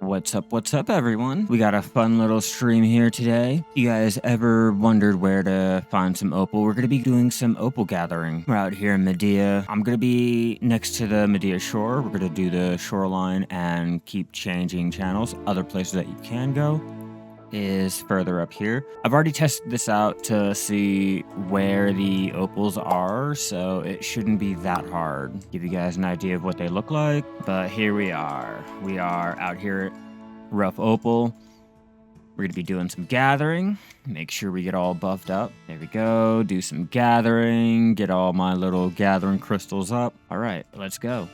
What's up, everyone? We got a fun little stream here today. You guys ever wondered where to find some opal? We're going to be doing some opal gathering. We're out here in Mediah. I'm going to be next to the Mediah shore. We're going to do the shoreline and keep changing channels. Other places that you can go is further up here. I've already tested this out to see where the opals are, so it shouldn't be that hard. Give you guys an idea of what they look like, but here we are. We are out here at Rough Opal. We're gonna be doing some gathering. Make sure we get all buffed up. There we go. Do some gathering. Get all my little gathering crystals up. All right, let's go.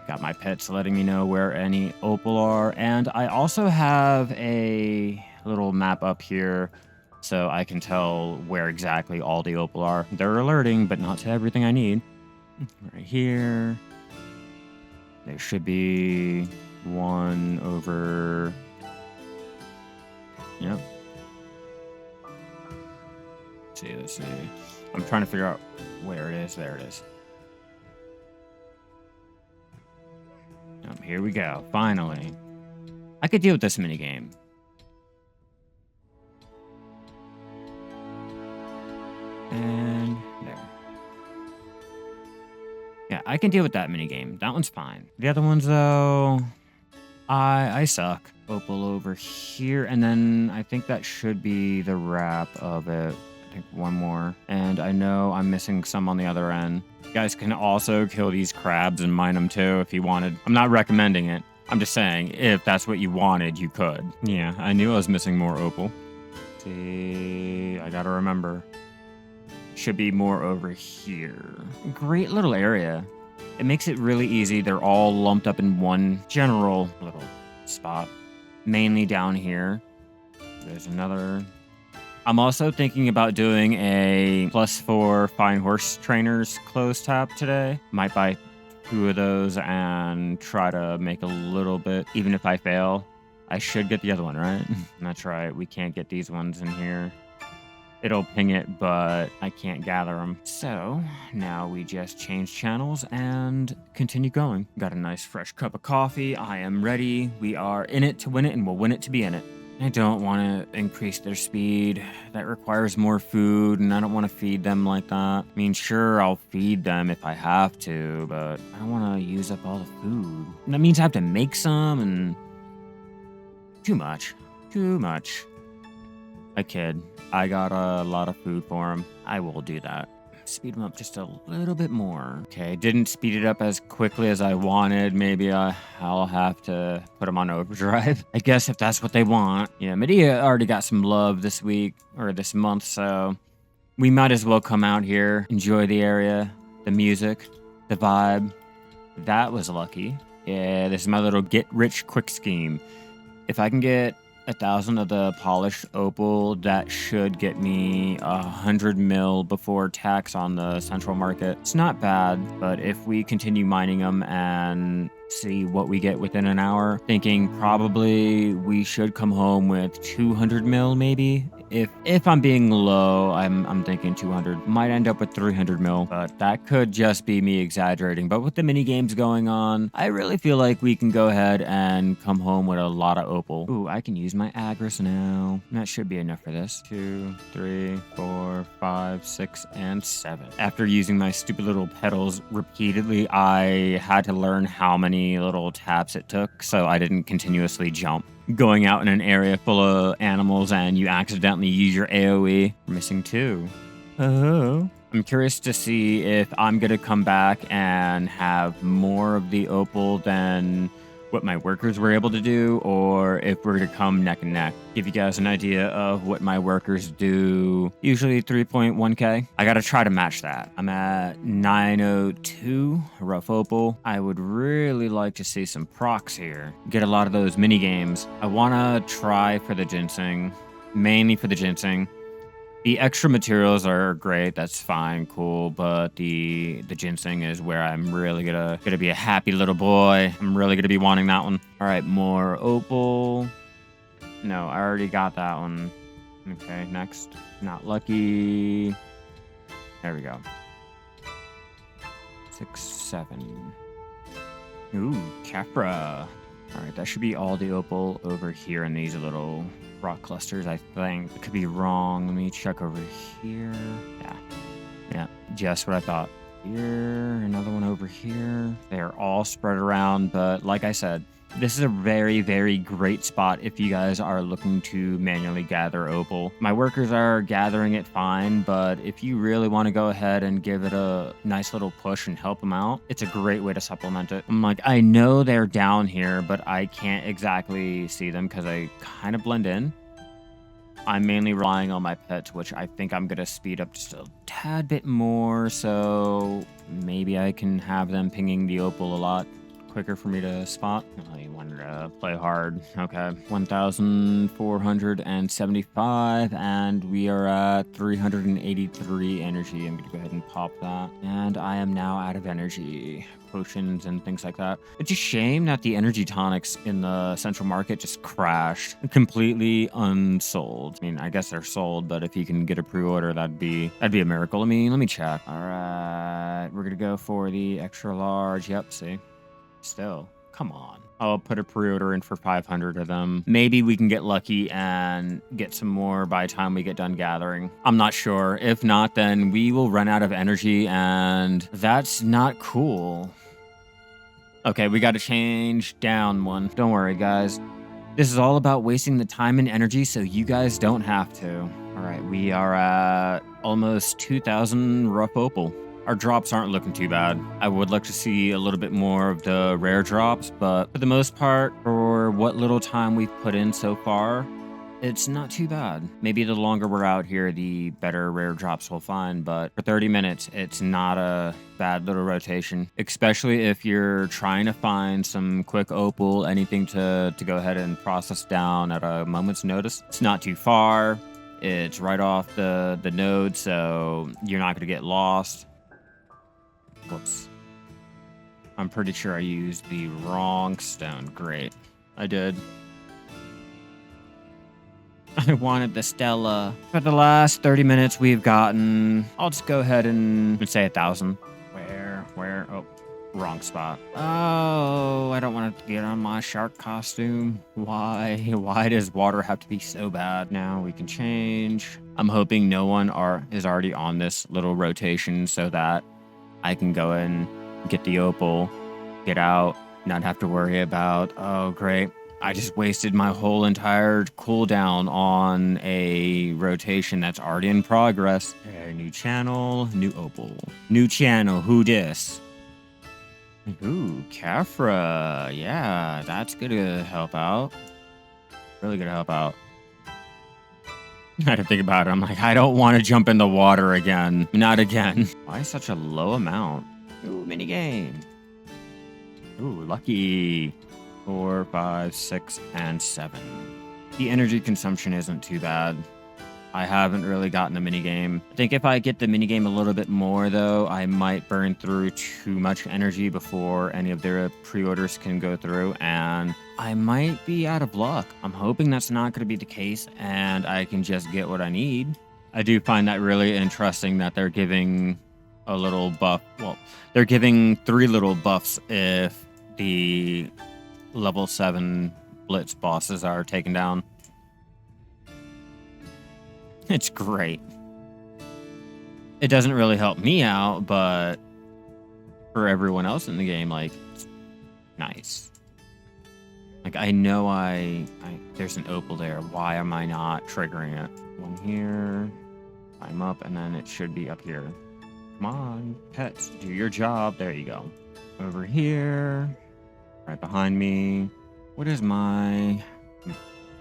Got my pets letting me know where any opal are. And I also have a little map up here so I can tell where exactly all the opal are. They're alerting, but not to everything I need. Right here. There should be one over... Yep. Let's see. I'm trying to figure out where it is. There it is. Here we go. Finally. I could deal with this minigame. And there. Yeah, I can deal with that minigame. That one's fine. The other ones, though, I suck. Opal over here. And then I think that should be the wrap of it. I think one more. And I know I'm missing some on the other end. You guys can also kill these crabs and mine them too if you wanted. I'm not recommending it. I'm just saying, if that's what you wanted, you could. Yeah, I knew I was missing more opal. See, I gotta remember. Should be more over here. Great little area. It makes it really easy. They're all lumped up in one general little spot. Mainly down here. There's another... I'm also thinking about doing a +4 fine horse trainers close tap today. Might buy 2 of those and try to make a little bit. Even if I fail, I should get the other one, right? That's right. We can't get these ones in here. It'll ping it, but I can't gather them. So now we just change channels and continue going. Got a nice fresh cup of coffee. I am ready. We are in it to win it, and we'll win it to be in it. I don't want to increase their speed. That requires more food, and I don't want to feed them like that. I mean, sure, I'll feed them if I have to, but I don't want to use up all the food. And that means I have to make some, and... Too much. I kid. I got a lot of food for them. I will do that. Speed them up just a little bit more. Okay, didn't speed it up as quickly as I wanted. Maybe I'll have to put them on overdrive. I guess if that's what they want. Yeah, Mediah already got some love this week, or this month, so we might as well come out here, enjoy the area, the music, the vibe. That was lucky. Yeah, this is my little get-rich-quick scheme. If I can get 1,000 of the polished opal, that should get me 100 mil before tax on the central market. It's not bad, but if we continue mining them and see what we get within an hour, thinking probably we should come home with 200 mil maybe. If I'm being low, I'm thinking 200. Might end up with 300 mil, but that could just be me exaggerating. But with the mini games going on, I really feel like we can go ahead and come home with a lot of opal. Ooh, I can use my Agris now. That should be enough for this. 2, 3, 4, 5, 6, and 7. After using my stupid little pedals repeatedly, I had to learn how many little taps it took, so I didn't continuously jump. Going out in an area full of animals and you accidentally use your AoE. We're missing 2. Oh. I'm curious to see if I'm going to come back and have more of the opal than what my workers were able to do, or if we're going to come neck and neck. Give you guys an idea of what my workers do. Usually 3.1k. I got to try to match that. I'm at 902 Rough Opal. I would really like to see some procs here. Get a lot of those mini games. I want to try for the ginseng, mainly for the ginseng. The extra materials are great. That's fine, cool. But the ginseng is where I'm really gonna be a happy little boy. I'm really gonna be wanting that one. All right, more opal. No, I already got that one. Okay, next. Not lucky. There we go. 6, 7. Ooh, Capra. All right, that should be all the opal over here in these little rock clusters, I think. I could be wrong. Let me check over here. Yeah, just what I thought. Here, another one over here. They're all spread around, but like I said, this is a very, very great spot if you guys are looking to manually gather opal. My workers are gathering it fine, but if you really want to go ahead and give it a nice little push and help them out, it's a great way to supplement it. I'm like, I know they're down here, but I can't exactly see them because I kind of blend in. I'm mainly relying on my pets, which I think I'm going to speed up just a tad bit more, so maybe I can have them pinging the opal a lot quicker for me to spot. Oh, you wanted to play hard. Okay. 1,475, and we are at 383 energy. I'm going to go ahead and pop that. And I am now out of energy. Potions and things like that. It's a shame that the energy tonics in the central market just crashed. Completely unsold. I mean, I guess they're sold, but if you can get a pre-order, that'd be a miracle. Let me check. All right. We're going to go for the extra large. Yep, see? Still, come on. I'll put a pre-order in for 500 of them. Maybe we can get lucky and get some more by the time we get done gathering. I'm not sure. If not, then we will run out of energy, and that's not cool. Okay, we got to change down one. Don't worry, guys. This is all about wasting the time and energy so you guys don't have to. All right, we are at almost 2,000 rough opal. Our drops aren't looking too bad. I would like to see a little bit more of the rare drops, but for the most part, for what little time we've put in so far, it's not too bad. Maybe the longer we're out here, the better rare drops we'll find, but for 30 minutes, it's not a bad little rotation, especially if you're trying to find some quick opal, anything to go ahead and process down at a moment's notice. It's not too far. It's right off the node, so you're not going to get lost. Whoops. I'm pretty sure I used the wrong stone. Great. I did. I wanted the Stella. For the last 30 minutes we've gotten... I'll just go ahead and say 1,000. Where? Oh, wrong spot. Oh, I don't want to get on my shark costume. Why does water have to be so bad? Now we can change. I'm hoping no one is already on this little rotation so that I can go and get the opal, get out, not have to worry about, oh, great. I just wasted my whole entire cooldown on a rotation that's already in progress. Okay, new channel, new opal. New channel, who dis? Ooh, Kafra. Yeah, that's gonna help out. Really gonna help out. I had to think about it. I'm like, I don't want to jump in the water again. Not again. Why such a low amount? Ooh, minigame. Ooh, lucky. 4, 5, 6, and 7. The energy consumption isn't too bad. I haven't really gotten a minigame. I think if I get the minigame a little bit more, though, I might burn through too much energy before any of their pre-orders can go through, and I might be out of luck. I'm hoping that's not going to be the case, and I can just get what I need. I do find that really interesting that they're giving a little buff. Well, they're giving 3 little buffs if the level 7 blitz bosses are taken down. It's great. It doesn't really help me out, but for everyone else in the game, like, it's nice. Like, I know there's an opal there. Why am I not triggering it? One here, climb up, and then it should be up here. Come on, pets, do your job. There you go. Over here, right behind me. What is my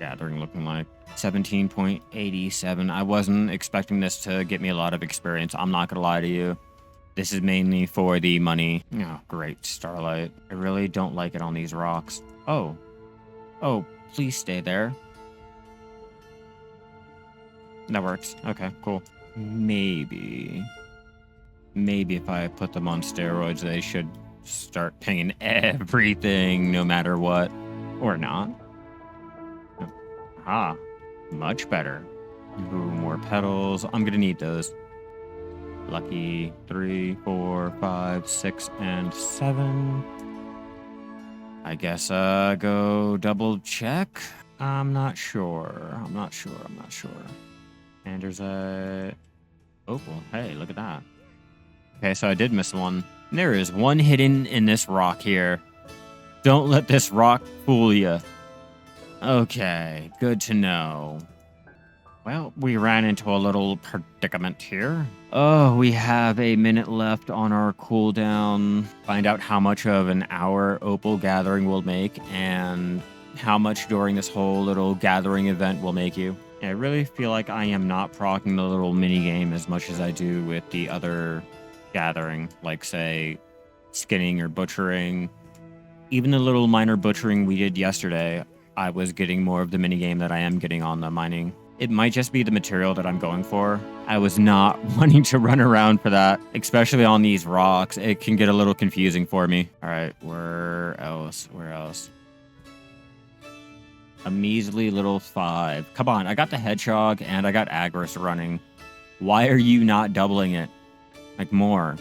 gathering looking like? 17.87. I wasn't expecting this to get me a lot of experience. I'm not gonna lie to you. This is mainly for the money. Oh, great, Starlight. I really don't like it on these rocks. Oh, please stay there. That works. Okay, cool. Maybe if I put them on steroids, they should start pinging everything no matter what. Or not. Ah, much better. Ooh, more petals. I'm gonna need those. Lucky 3, 4, 5, 6, and 7. I guess go double check. I'm not sure. And there's a opal. Hey, look at that. Okay, so I did miss one. There is one hidden in this rock here. Don't let this rock fool you. Okay, good to know. Well, we ran into a little predicament here. Oh, we have a minute left on our cooldown. Find out how much of an hour opal gathering will make and how much during this whole little gathering event will make you. I really feel like I am not proccing the little mini game as much as I do with the other gathering, like say skinning or butchering. Even the little minor butchering we did yesterday, I was getting more of the mini game that I am getting on the mining. It might just be the material that I'm going for. I was not wanting to run around for that, especially on these rocks. It can get a little confusing for me. All right, where else? A measly little 5. Come on, I got the hedgehog and I got Agris running. Why are you not doubling it? Like more.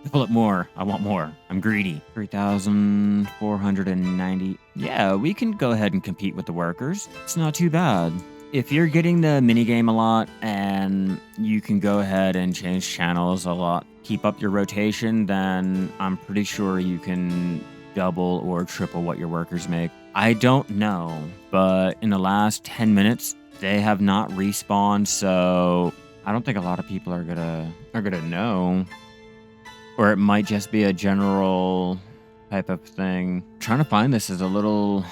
Double it more. I want more. I'm greedy. 3,490. Yeah, we can go ahead and compete with the workers. It's not too bad. If you're getting the minigame a lot and you can go ahead and change channels a lot, keep up your rotation, then I'm pretty sure you can double or triple what your workers make. I don't know, but in the last 10 minutes, they have not respawned, so I don't think a lot of people are gonna know. Or it might just be a general type of thing. Trying to find this is a little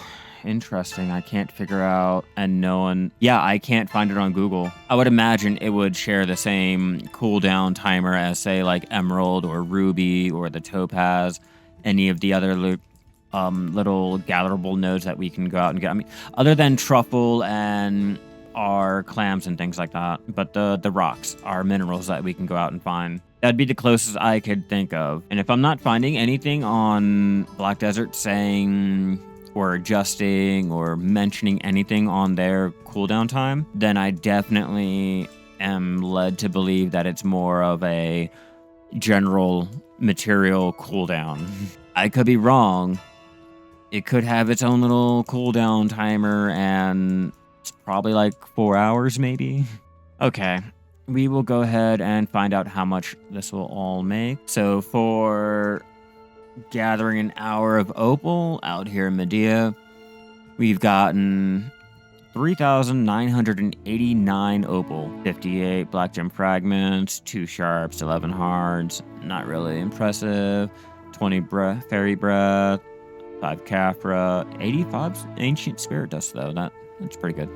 interesting. I can't figure out, and no one... Yeah, I can't find it on Google. I would imagine it would share the same cooldown timer as, say, like Emerald or Ruby or the Topaz, any of the other little gatherable nodes that we can go out and get. I mean, other than Truffle and our clams and things like that, but the rocks are minerals that we can go out and find. That'd be the closest I could think of. And if I'm not finding anything on Black Desert saying or adjusting or mentioning anything on their cooldown time, then I definitely am led to believe that it's more of a general material cooldown. I could be wrong. It could have its own little cooldown timer, and it's probably like 4 hours maybe. Okay, we will go ahead and find out how much this will all make. So for gathering an hour of opal out here in Mediah, we've gotten 3,989 opal, 58 black gem fragments, 2 sharps, 11 hards. Not really impressive. 20 fairy breath, 5 Caphra, 85 ancient spirit dust though. That's pretty good.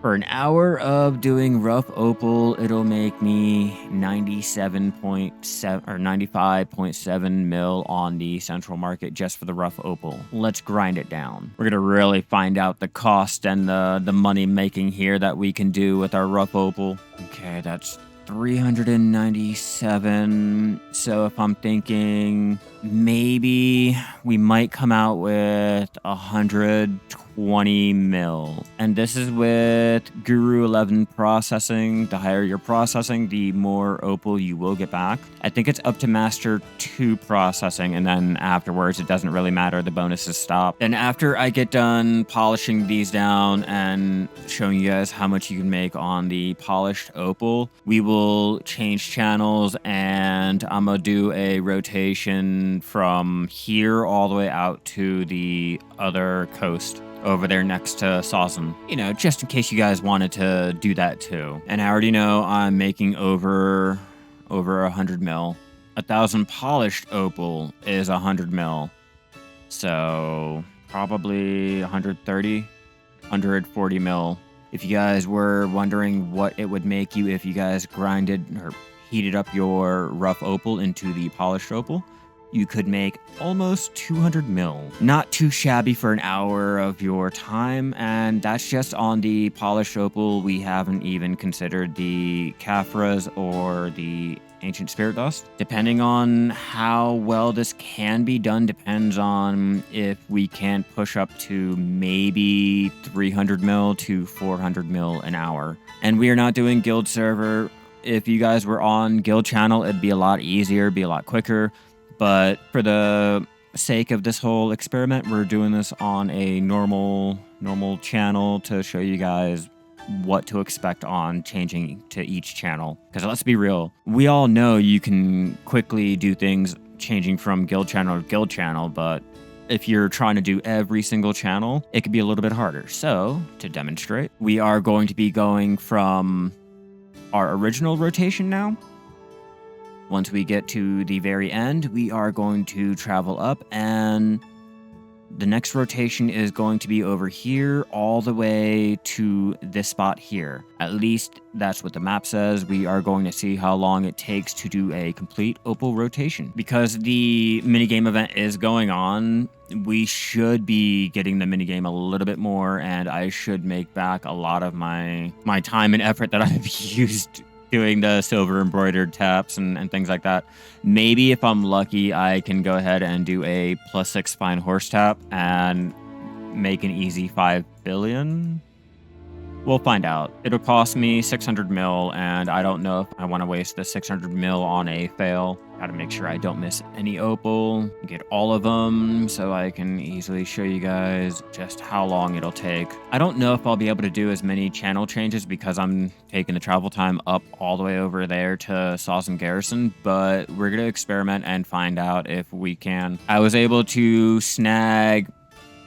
For an hour of doing rough opal, it'll make me 97.7 or 95.7 mil on the central market just for the rough opal. Let's grind it down. We're gonna really find out the cost and the money making here that we can do with our rough opal. Okay, that's 397. So if I'm thinking maybe we might come out with 120 mil. And this is with Guru 11 processing. The higher your processing, the more opal you will get back. I think it's up to Master 2 processing, and then afterwards it doesn't really matter. The bonuses stop. And after I get done polishing these down and showing you guys how much you can make on the polished opal, we will change channels, and I'm gonna do a rotation from here all the way out to the other coast over there next to Sawson. You know, just in case you guys wanted to do that too. And I already know I'm making over 100 mil. 1,000 polished opal is 100 mil. So probably 130, 140 mil. If you guys were wondering what it would make you if you guys grinded or heated up your rough opal into the polished opal, you could make almost 200 mil. Not too shabby for an hour of your time, and that's just on the polished opal. We haven't even considered the Caphras or the ancient spirit dust. Depending on how well this can be done depends on if we can push up to maybe 300 mil to 400 mil an hour. And we are not doing guild server. If you guys were on guild channel, it'd be a lot easier, be a lot quicker. But for the sake of this whole experiment, we're doing this on a normal channel to show you guys what to expect on changing to each channel. Because let's be real, we all know you can quickly do things changing from guild channel to guild channel, but if you're trying to do every single channel, it could be a little bit harder. So, to demonstrate, we are going to be going from our original rotation now. Once we get to the very end, we are going to travel up, and the next rotation is going to be over here all the way to this spot here. At least that's what the map says. We are going to see how long it takes to do a complete opal rotation. Because the minigame event is going on, we should be getting the minigame a little bit more, and I should make back a lot of my time and effort that I've used doing the silver embroidered taps and things like that. Maybe if I'm lucky, I can go ahead and do a +6 fine horse tap and make an easy 5 billion. We'll find out. It'll cost me 600 mil, and I don't know if I want to waste the 600 mil on a fail. Gotta make sure I don't miss any opal, get all of them, so I can easily show you guys just how long it'll take. I don't know if I'll be able to do as many channel changes because I'm taking the travel time up all the way over there to Sawson Garrison, but we're gonna experiment and find out if we can. I was able to snag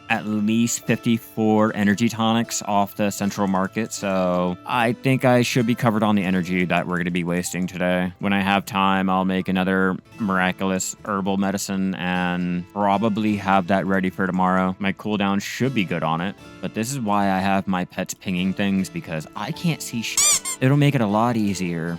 at least 54 energy tonics off the central market, so I think I should be covered on the energy that we're going to be wasting today. When I have time, I'll make another miraculous herbal medicine and probably have that ready for tomorrow. My cooldown should be good on it, but this is why I have my pets pinging things, because I can't see shit. It'll make it a lot easier.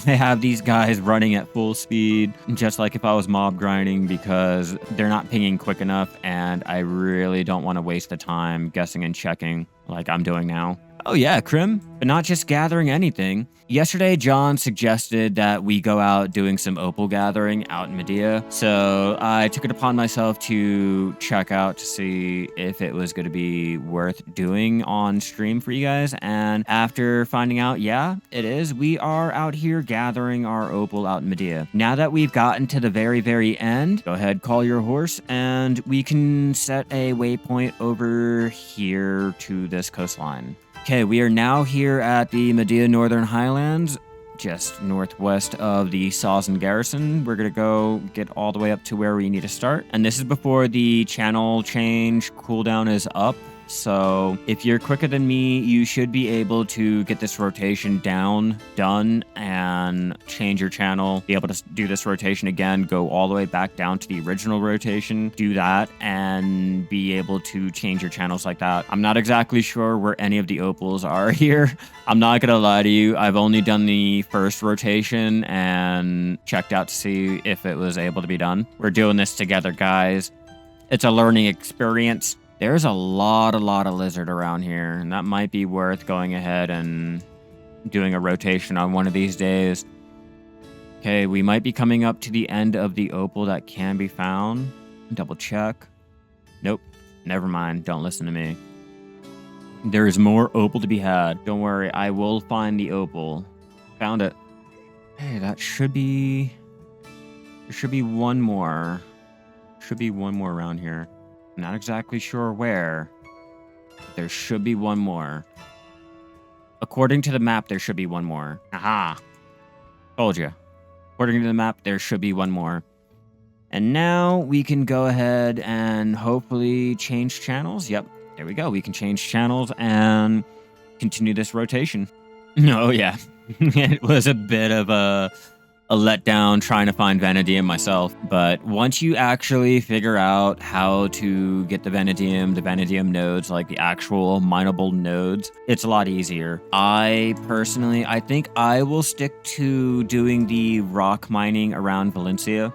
I have these guys running at full speed, just like if I was mob grinding, because they're not pinging quick enough, and I really don't want to waste the time guessing and checking like I'm doing now. Oh yeah, Crim, but not just gathering anything. Yesterday, John suggested that we go out doing some opal gathering out in Mediah, so I took it upon myself to check out to see if it was going to be worth doing on stream for you guys, and after finding out, yeah, it is, we are out here gathering our opal out in Mediah. Now that we've gotten to the very, very end, go ahead, call your horse, and we can set a waypoint over here to this coastline. Okay, we are now here at the Mediah Northern Highlands, just northwest of the Sawson Garrison. We're going to go get all the way up to where we need to start. And this is before the channel change cooldown is up. So if you're quicker than me, you should be able to get this rotation done, and change your channel, be able to do this rotation again, go all the way back down to the original rotation, do that, and be able to change your channels like that. I'm not exactly sure where any of the opals are here. I'm not gonna lie to you, I've only done the first rotation and checked out to see if it was able to be done. We're doing this together, guys. It's a learning experience. There's a lot of lizard around here, and that might be worth going ahead and doing a rotation on one of these days. Okay, we might be coming up to the end of the opal that can be found. Double check. Nope, never mind, don't listen to me. There is more opal to be had. Don't worry, I will find the opal. Found it. Hey, that should be... There should be one more. Should be one more around here. Not exactly sure where. There should be one more. According to the map, there should be one more. Aha! Told you. According to the map, there should be one more. And now we can go ahead and hopefully change channels. Yep, there we go. We can change channels and continue this rotation. Oh yeah, it was a bit of a letdown trying to find vanadium myself, but once you actually figure out how to get the vanadium nodes, like the actual mineable nodes, it's a lot easier. I think I will stick to doing the rock mining around Valencia.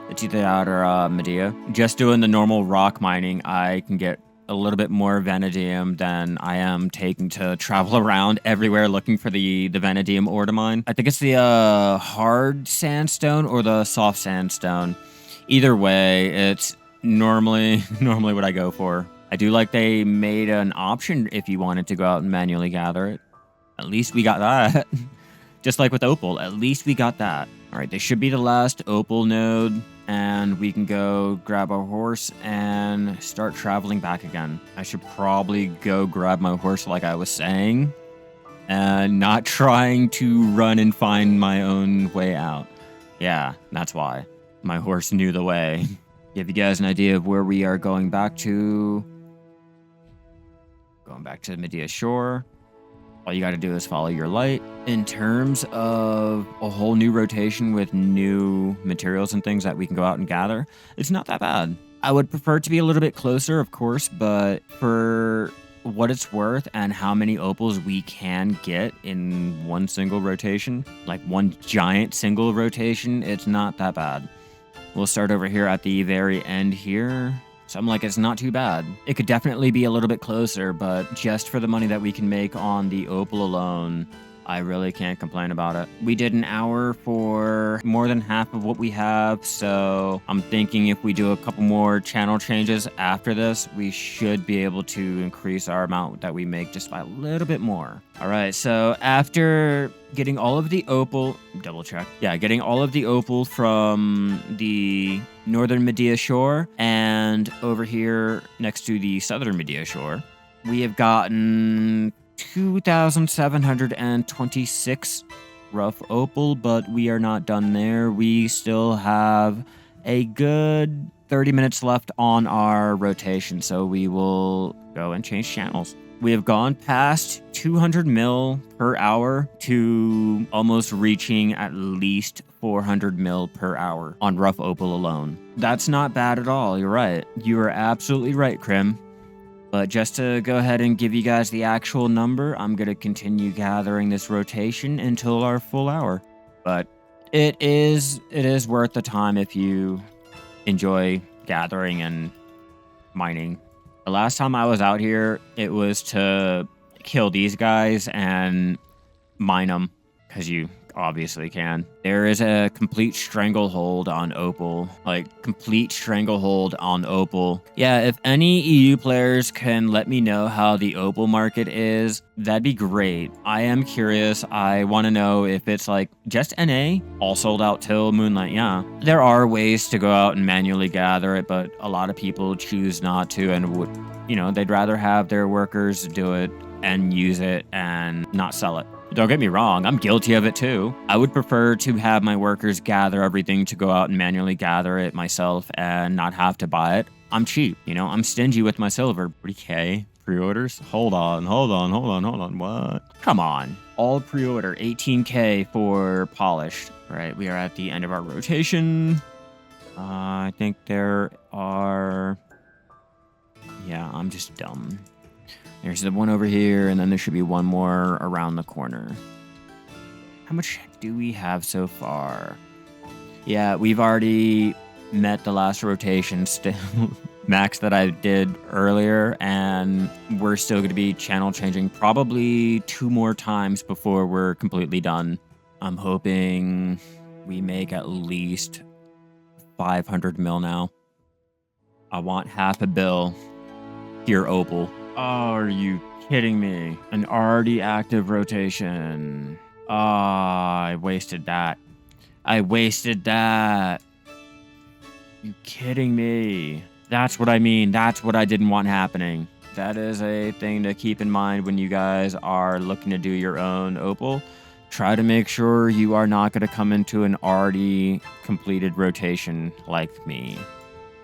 It's either that or Mediah. Just doing the normal rock mining, I can get a little bit more vanadium than I am taking to travel around everywhere looking for the vanadium ore to mine. I think it's the hard sandstone or the soft sandstone. Either way, it's normally what I go for. I do like they made an option if you wanted to go out and manually gather it. At least we got that. Just like with opal, at least we got that. All right, this should be the last opal node. and we can go grab our horse and start traveling back again. I should probably go grab my horse like I was saying, and not trying to run and find my own way out. Yeah, that's why. My horse knew the way. Give you guys an idea of where we are going back to. Going back to Mediah Shore. All you got to do is follow your light. In terms of a whole new rotation with new materials and things that we can go out and gather, it's not that bad. I would prefer it to be a little bit closer, of course, but for what it's worth and how many opals we can get in one single rotation, like one giant single rotation, it's not that bad. We'll start over here at the very end here. So I'm like, it's not too bad. It could definitely be a little bit closer, but just for the money that we can make on the opal alone, I really can't complain about it. We did an hour for more than half of what we have, so I'm thinking if we do a couple more channel changes after this, we should be able to increase our amount that we make just by a little bit more. All right, so after getting all of the opal, double check. Yeah, getting all of the opal from the northern Mediah Shore and over here next to the southern Mediah Shore, we have gotten 2,726 rough opal, but we are not done there. We still have a good 30 minutes left on our rotation, so we will go and change channels. We have gone past 200 mil per hour to almost reaching at least 400 mil per hour on rough opal alone. That's not bad at all. You're right. You are absolutely right, Krim. But just to go ahead and give you guys the actual number, I'm going to continue gathering this rotation until our full hour. But it is worth the time if you enjoy gathering and mining. The last time I was out here, it was to kill these guys and mine them, because you obviously can. There is a complete stranglehold on opal, like complete stranglehold on opal. Yeah, if any EU players can let me know how the opal market is, that'd be great. I am curious. I want to know if it's like just NA, all sold out till Moonlight. Yeah, there are ways to go out and manually gather it, but a lot of people choose not to and would, they'd rather have their workers do it and use it and not sell it. Don't get me wrong, I'm guilty of it too. I would prefer to have my workers gather everything to go out and manually gather it myself and not have to buy it. I'm cheap, I'm stingy with my silver. 3K pre-orders? Hold on. What? Come on. All pre-order, 18K for polished. All right, we are at the end of our rotation. I think there are... Yeah, I'm just dumb. There's the one over here, and then there should be one more around the corner. How much do we have so far? Yeah, we've already met the last rotation still max that I did earlier, and we're still going to be channel changing probably 2 more times before we're completely done. I'm hoping we make at least 500 mil now. I want half a bill. Pure opal. Oh, are you kidding me? An already active rotation. I wasted that. You kidding me? That's what I mean. That's what I didn't want happening. That is a thing to keep in mind when you guys are looking to do your own opal. Try to make sure you are not going to come into an already completed rotation like me.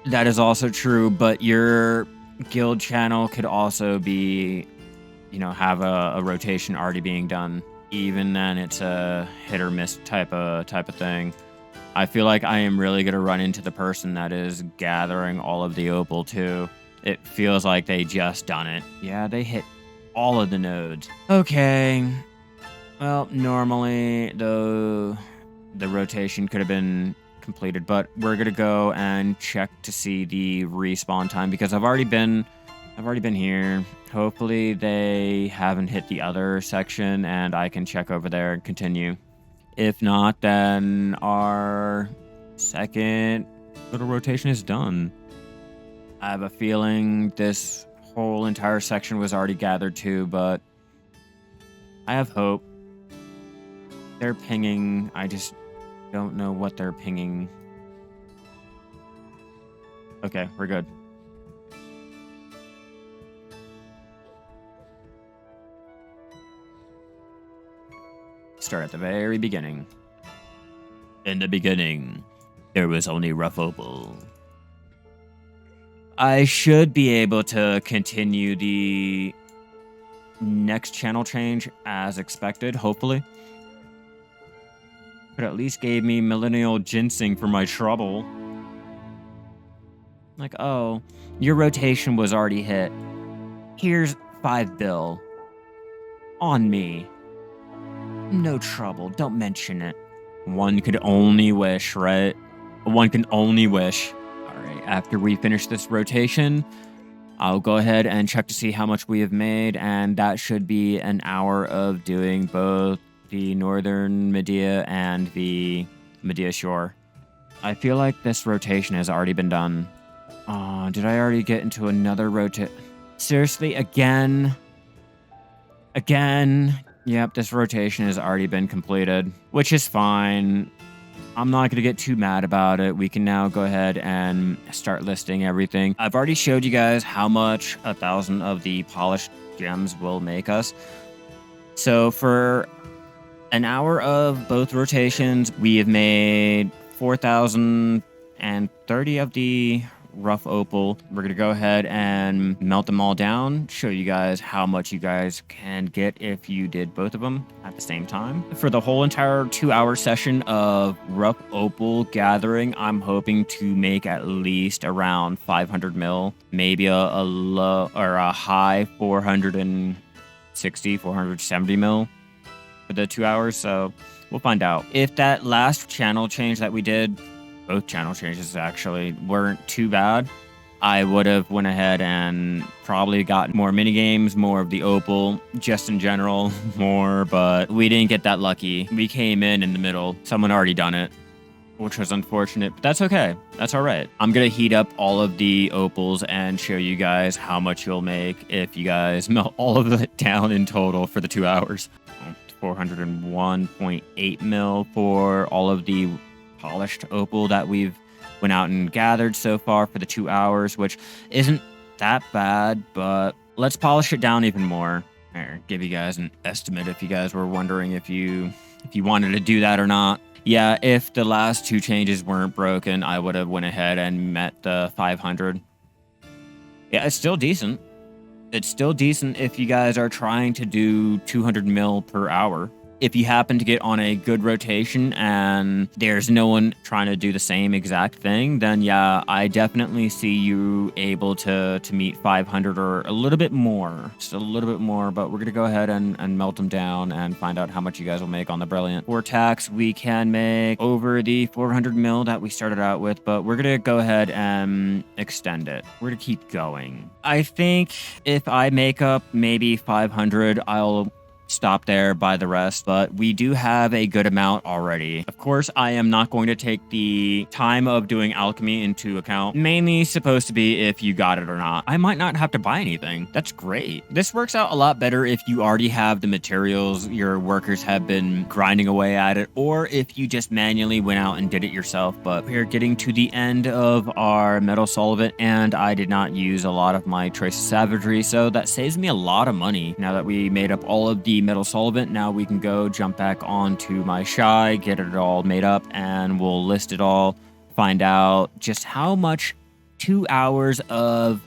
That is also true, but your guild channel could also be, have a rotation already being done. Even then, it's a hit or miss type of thing. I feel like I am really going to run into the person that is gathering all of the opal too. It feels like they just done it. Yeah, they hit all of the nodes. Okay. Well, normally the rotation could have been completed, but we're gonna go and check to see the respawn time because I've already been here. Hopefully they haven't hit the other section and I can check over there and continue. If not, then our second little rotation is done. I have a feeling this whole entire section was already gathered too, but I have hope. They're pinging. I just don't know what they're pinging. Okay, we're good. Start at the very beginning. In the beginning, there was only Rough Opal. I should be able to continue the next channel change as expected, hopefully. But at least gave me millennial ginseng for my trouble. Like, oh, your rotation was already hit. Here's 5 bill. On me. No trouble, don't mention it. One could only wish, right? One can only wish. Alright, after we finish this rotation, I'll go ahead and check to see how much we have made, and that should be an hour of doing both the Northern Mediah and the Mediah Shore. I feel like this rotation has already been done. Did I already get into another rotation? Seriously, again? Again? Yep, this rotation has already been completed, which is fine. I'm not going to get too mad about it. We can now go ahead and start listing everything. I've already showed you guys how much 1,000 of the polished gems will make us. So for an hour of both rotations, we have made 4,030 of the Rough Opal. We're going to go ahead and melt them all down, show you guys how much you guys can get if you did both of them at the same time. For the whole entire 2-hour session of Rough Opal gathering, I'm hoping to make at least around 500 mil, maybe a low or a high 460, 470 mil for the 2 hours. So we'll find out. If that last channel change that we did, both channel changes actually weren't too bad, I would have went ahead and probably got more mini games, more of the Opal, just in general, more, but we didn't get that lucky. We came in the middle. Someone already done it, which was unfortunate, but that's okay. That's all right. I'm going to heat up all of the Opals and show you guys how much you'll make if you guys melt all of it down in total for the 2 hours. 401.8 mil for all of the polished Opal that we've went out and gathered so far for the 2 hours, which isn't that bad, but let's polish it down even more. Here, give you guys an estimate if you guys were wondering if you wanted to do that or not. Yeah, if the last 2 changes weren't broken, I would have went ahead and met the 500. Yeah, it's still decent. It's still decent if you guys are trying to do 200 mil per hour. If you happen to get on a good rotation and there's no one trying to do the same exact thing, then yeah, I definitely see you able to meet 500 or a little bit more. Just a little bit more, but we're going to go ahead and melt them down and find out how much you guys will make on the Brilliant. For tax, we can make over the 400 mil that we started out with, but we're going to go ahead and extend it. We're going to keep going. I think if I make up maybe 500, I'll stop there by the rest, but we do have a good amount already. Of course, I am not going to take the time of doing alchemy into account. Mainly supposed to be if you got it or not. I might not have to buy anything. That's great. This works out a lot better if you already have the materials, your workers have been grinding away at it, or if you just manually went out and did it yourself. But we're getting to the end of our metal solvent, and I did not use a lot of my trace of savagery, so that saves me a lot of money. Now that we made up all of the metal solvent, now we can go jump back onto my Shai, get it all made up, and we'll list it all, find out just how much 2 hours of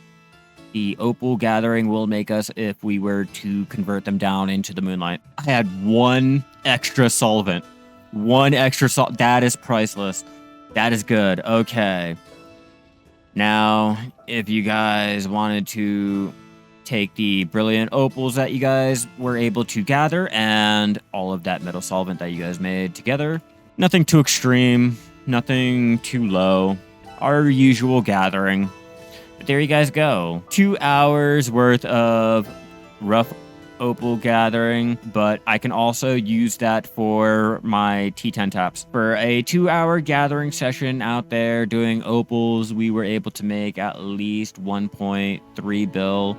the Opal gathering will make us if we were to convert them down into the Moonlight. I had 1 extra solvent. 1 extra salt. That is priceless. That is good. Okay. Now, if you guys wanted to take the brilliant opals that you guys were able to gather and all of that metal solvent that you guys made together. Nothing too extreme, nothing too low. Our usual gathering. But there you guys go. 2 hours worth of rough opal gathering, but I can also use that for my T10 taps. For a 2-hour gathering session out there doing opals, we were able to make at least 1.3 bill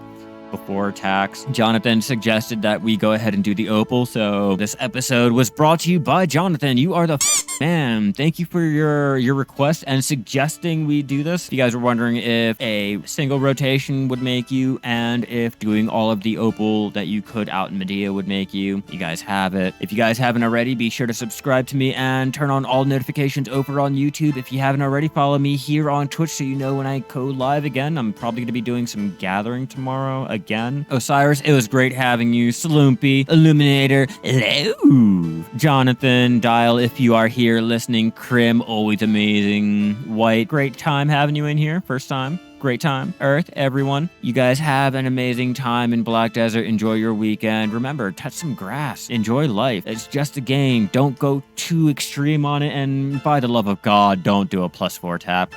before tax. Jonathan suggested that we go ahead and do the opal, so this episode was brought to you by Jonathan. You are the Man, thank you for your request and suggesting we do this. If you guys were wondering if a single rotation would make you and if doing all of the opal that you could out in Mediah would make you, you guys have it. If you guys haven't already, be sure to subscribe to me and turn on all notifications over on YouTube. If you haven't already, follow me here on Twitch so you know when I go live again. I'm probably going to be doing some gathering tomorrow again. Osiris, it was great having you. Sloopy, Illuminator, hello. Jonathan, Dial, if you are here listening. Crim, always amazing. White, great time having you in here. First time. Great time. Earth, everyone. You guys have an amazing time in Black Desert. Enjoy your weekend. Remember, touch some grass. Enjoy life. It's just a game. Don't go too extreme on it. And by the love of God, don't do a +4 tap.